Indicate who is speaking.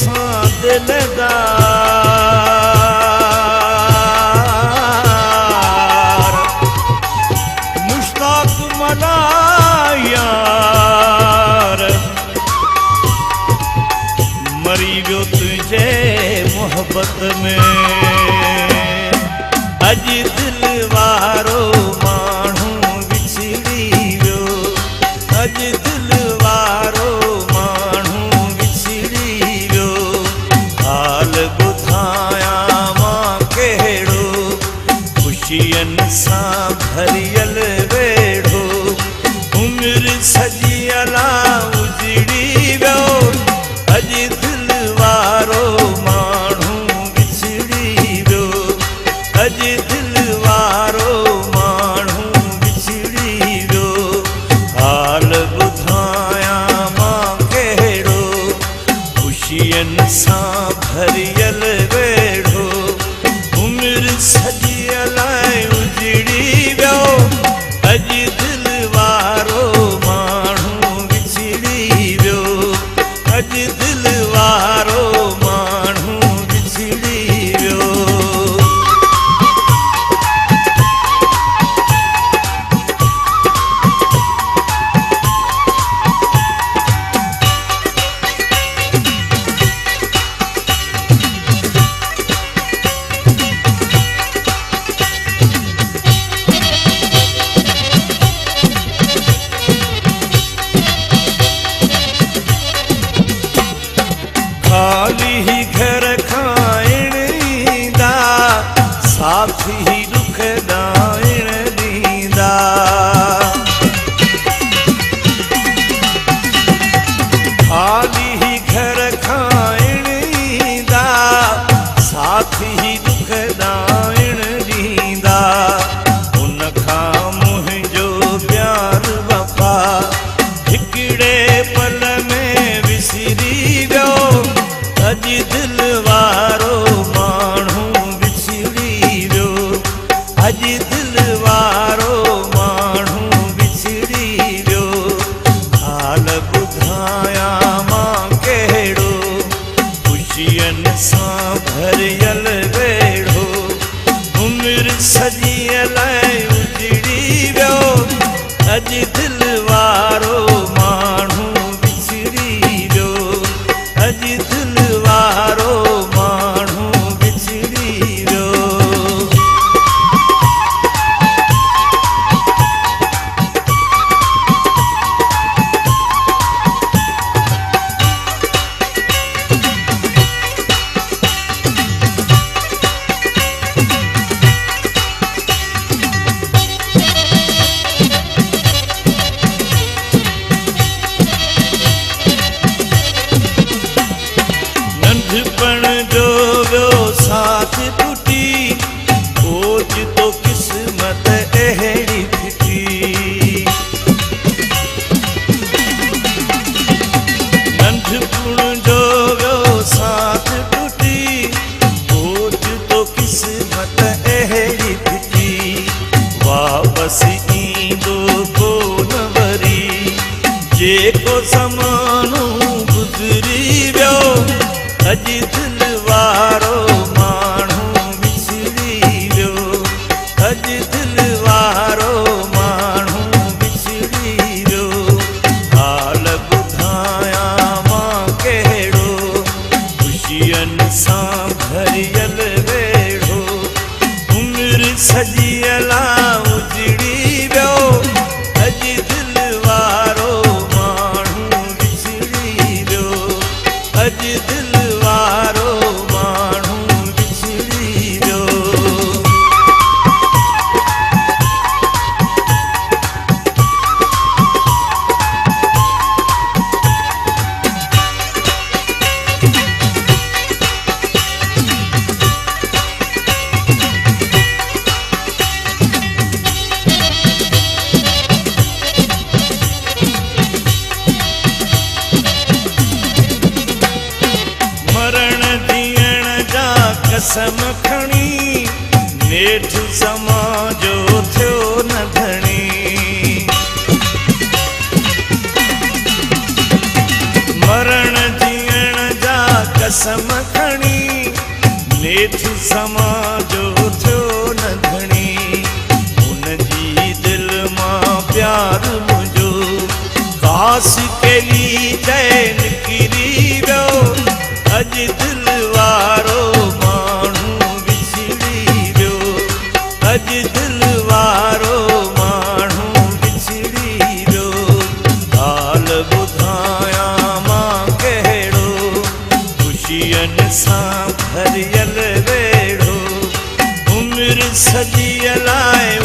Speaker 1: सां दिलदार मुश्ताक मला यार मरी वियो तुझे मोहब्बत में अज दिल वारो माण्हू विछड़ी वियो अज दिल वारो माण्हू विछड़ी वियो हाल ॿुधाया मां कहिड़ो ख़ुशियनि सां भरियल वेड़ो उमिरि सॼियल उजड़ी वियो अज दिल वारो माण्हू विछड़ी वियो अज दिल वारो माण्हू विछड़ी वियो हाल ॿुधाया मां कहिड़ो ख़ुशियनि सां भरियल वेड़ो उमिरि सॼियल उजड़ी वियो अज दिल वारो माण्हू विछड़ी वियो अज दिल वारो माण्हू विछड़ी वियो खाली ही घर खाइण ॾींदा साथी ही दुख ॾाइण ॾींदा खाली ही घर खाइण ॾींदा साथी ही दुख ॾाइण ॾींदा उन खां मुंहिंजो प्यार वफ़ा हिकिड़े पल में विसरी वियो अज दिल वारो माण्हू विछड़ी वियो अज दिल वारो माण्हू विछड़ी वियो हाल ॿुधाया मां कहिड़ो ख़ुशियनि सां भरियल वेड़ो उमिरि सॼियल उजड़ी वियो अज दिल वारो माण्हू विछड़ी वियो अज दिल वारो माण्हू विछड़ी वियो नंढपण जो वियो साथ टुटी ओज तो किस्मत अहिड़ी फिटी नंढपण जो वियो साथ टुटी ओज तो किस्मत अहिड़ी फिटी वापसि ईंदो कोन वरी जेको ज़मानो गुज़री वियो अज दिल वारो माण्हू विछड़ी वियो अज दिल वारो माण्हू विछड़ी वियो हाल ॿुधाया मां कहिड़ो ख़ुशियनि सां भरियल वेड़ो उमिरि सॼियल उजड़ी वियो अज दिल वारो माण्हू विछड़ी वियो अज दिल वारो माण्हू विछड़ी वियो कसम खणी नेठ समाजो थियो न धणी मरण जीअण जा नेठ समाजो थियो न धणी उन जी दिल मां प्यार मुझो कास केली चैन किरी वियो अज दिल वारो माण्हू विछड़ी वियो अज दिल वारो माण्हू विछड़ी वियो हाल ॿुधाया मां कहिड़ो ख़ुशियनि सां भरियल वेड़ो उमिरि सॼी लाइ